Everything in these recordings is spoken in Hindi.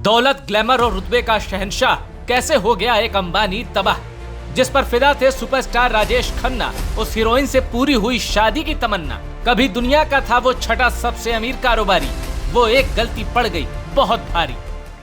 दौलत, ग्लैमर और रुतबे का शहंशाह कैसे हो गया एक अंबानी तबाह, जिस पर फिदा थे सुपरस्टार राजेश खन्ना, उस हीरोइन से पूरी हुई शादी की तमन्ना। कभी दुनिया का था वो छठा सबसे अमीर कारोबारी, वो एक गलती पड़ गई बहुत भारी।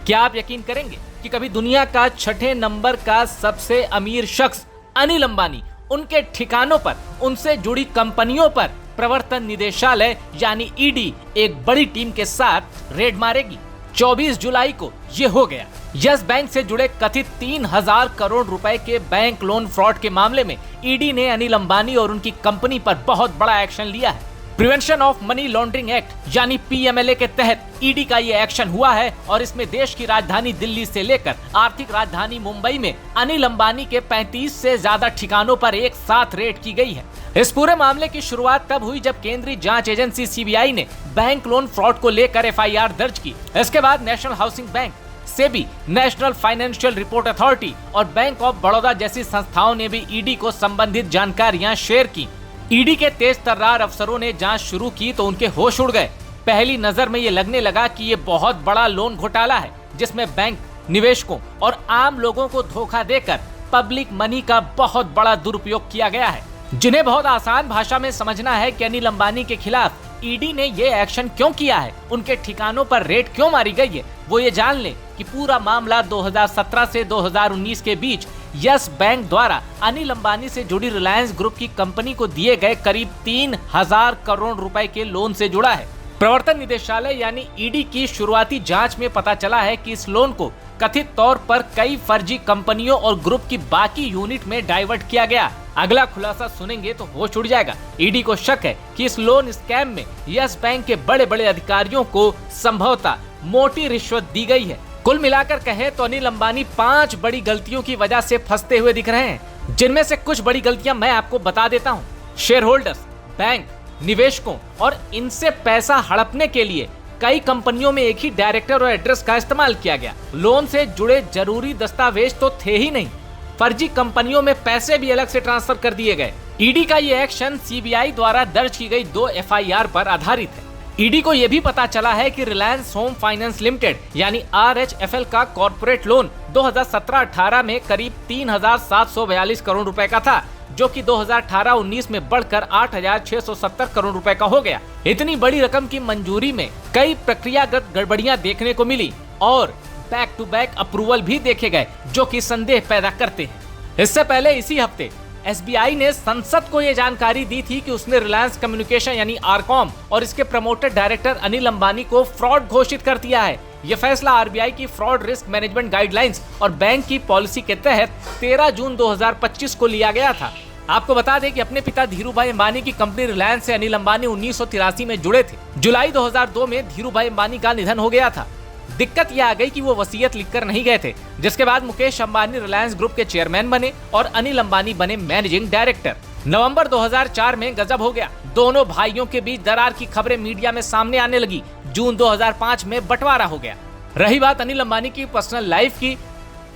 क्या आप यकीन करेंगे कि कभी दुनिया का छठे नंबर का सबसे अमीर शख्स अनिल अंबानी उनके ठिकानों पर, उनसे जुड़ी कंपनियों पर प्रवर्तन निदेशालय यानी ईडी एक बड़ी टीम के साथ रेड मारेगी। 24 जुलाई को ये हो गया। यस बैंक से जुड़े कथित 3000 करोड़ रुपए के बैंक लोन फ्रॉड के मामले में ईडी ने अनिल अंबानी और उनकी कंपनी पर बहुत बड़ा एक्शन लिया है। Prevention of money laundering act यानी पीएमएलए के तहत ईडी का ये एक्शन हुआ है और इसमें देश की राजधानी दिल्ली से लेकर आर्थिक राजधानी मुंबई में अनिल अंबानी के 35 से ज्यादा ठिकानों पर एक साथ रेड की गई है। इस पूरे मामले की शुरुआत तब हुई जब केंद्रीय जांच एजेंसी सीबीआई ने बैंक लोन फ्रॉड को लेकर एफआईआर दर्ज की। इसके बाद national housing bank, SEBI, national financial report authority और बैंक ऑफ बड़ौदा जैसी संस्थाओं ने भी ईडी को संबंधित जानकारियां शेयर की। ईडी के तेज तर्रार अफसरों ने जांच शुरू की तो उनके होश उड़ गए। पहली नजर में ये लगने लगा कि ये बहुत बड़ा लोन घोटाला है, जिसमें बैंक, निवेशकों और आम लोगों को धोखा देकर पब्लिक मनी का बहुत बड़ा दुरुपयोग किया गया है। जिन्हें बहुत आसान भाषा में समझना है कि अनिल अंबानी के खिलाफ ईडी ने ये एक्शन क्यों किया है, उनके ठिकानों पर रेड क्यों मारी गई है, वो ये जान लें कि पूरा मामला 2017 से 2019 के बीच यस बैंक द्वारा अनिल अंबानी से जुड़ी रिलायंस ग्रुप की कंपनी को दिए गए करीब 3000 करोड़ रुपए के लोन से जुड़ा है। प्रवर्तन निदेशालय यानी ईडी की शुरुआती जांच में पता चला है कि इस लोन को कथित तौर पर कई फर्जी कंपनियों और ग्रुप की बाकी यूनिट में डाइवर्ट किया गया। अगला खुलासा सुनेंगे तो होश उड़ जाएगा। ईडी को शक है कि इस लोन स्कैम में यस बैंक के बड़े बड़े अधिकारियों को संभवतः मोटी रिश्वत दी गई है। कुल मिलाकर कहें तो अनिल अंबानी 5 बड़ी गलतियों की वजह से फंसते हुए दिख रहे हैं, जिनमें से कुछ बड़ी गलतियां मैं आपको बता देता हूं। शेयर होल्डर्स, बैंक, निवेशकों और इनसे पैसा हड़पने के लिए कई कंपनियों में एक ही डायरेक्टर और एड्रेस का इस्तेमाल किया गया। लोन से जुड़े जरूरी दस्तावेज तो थे ही नहीं, फर्जी कंपनियों में पैसे भी अलग से ट्रांसफर कर दिए गए। ईडी का ये एक्शन सीबीआई द्वारा दर्ज की गई 2 एफआईआर पर आधारित है। ईडी को यह भी पता चला है कि रिलायंस होम फाइनेंस लिमिटेड यानी आरएचएफएल का कॉर्पोरेट लोन 2017-18 में करीब 3742 करोड़ रुपए का था, जो कि 2018-19 में बढ़कर 8670 करोड़ रुपए का हो गया। इतनी बड़ी रकम की मंजूरी में कई प्रक्रियागत गड़बड़ियां देखने को मिली और बैक टू बैक अप्रूवल भी देखे गए, जो कि संदेह पैदा करते हैं। इससे पहले इसी हफ्ते एसबीआई ने संसद को ये जानकारी दी थी कि उसने रिलायंस कम्युनिकेशन यानी आरकॉम और इसके प्रमोटर डायरेक्टर अनिल अंबानी को फ्रॉड घोषित कर दिया है। यह फैसला आरबीआई की फ्रॉड रिस्क मैनेजमेंट गाइडलाइंस और बैंक की पॉलिसी के तहत 13 जून 2025 को लिया गया था। आपको बता दें कि अपने पिता धीरूभाई अंबानी की कंपनी रिलायंस से अनिल अंबानी 1983 में जुड़े थे। जुलाई 2002 में धीरूभाई अंबानी का निधन हो गया था। दिक्कत यह आ गई कि वो वसीयत लिखकर नहीं गए थे, जिसके बाद मुकेश अंबानी रिलायंस ग्रुप के चेयरमैन बने और अनिल अंबानी बने मैनेजिंग डायरेक्टर। नवंबर 2004 में गजब हो गया। दोनों भाइयों के बीच दरार की खबरें मीडिया में सामने आने लगी। जून 2005 में बंटवारा हो गया। रही बात अनिल अंबानी की पर्सनल लाइफ की,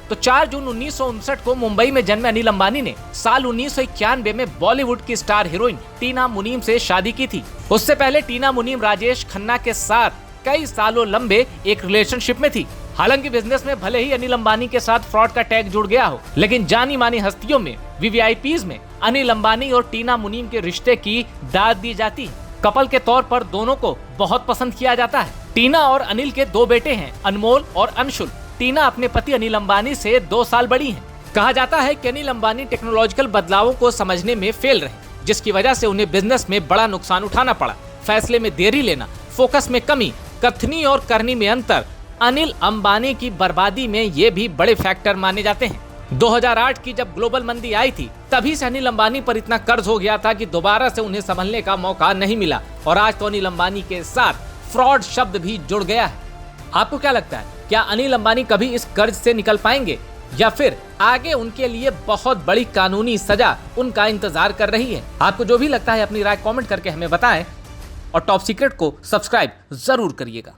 तो 4 जून 1959 को मुंबई में जन्मे अनिल अंबानी ने साल 1991 में बॉलीवुड की स्टार हीरोइन टीना मुनीम से शादी की थी। उससे पहले टीना मुनीम राजेश खन्ना के साथ कई सालों लंबे एक रिलेशनशिप में थी। हालांकि बिजनेस में भले ही अनिल अंबानी के साथ फ्रॉड का टैग जुड़ गया हो, लेकिन जानी मानी हस्तियों में, वीवीआईपीज में अनिल अंबानी और टीना मुनीम के रिश्ते की दाद दी जाती है। कपल के तौर पर दोनों को बहुत पसंद किया जाता है। टीना और अनिल के 2 बेटे हैं, अनमोल और अंशुल। टीना अपने पति अनिल अंबानी से 2 साल बड़ी हैं। कहा जाता है कि अनिल अंबानी टेक्नोलॉजिकल बदलावों को समझने में फेल रहे, जिसकी वजह से उन्हें बिजनेस में बड़ा नुकसान उठाना पड़ा। फैसले में देरी लेना, फोकस में कमी, कथनी और करनी में अंतर अनिल अंबानी की बर्बादी में ये भी बड़े फैक्टर माने जाते हैं। 2008 की जब ग्लोबल मंदी आई थी, तभी से अनिल अंबानी पर इतना कर्ज हो गया था कि दोबारा से उन्हें संभलने का मौका नहीं मिला और आज तो अनिल अंबानी के साथ फ्रॉड शब्द भी जुड़ गया है। आपको क्या लगता है, क्या अनिल अंबानी कभी इस कर्ज से निकल पाएंगे या फिर आगे उनके लिए बहुत बड़ी कानूनी सजा उनका इंतजार कर रही है? आपको जो भी लगता है अपनी राय कमेंट करके हमें बताएं और टॉप सीक्रेट को सब्सक्राइब जरूर करिएगा।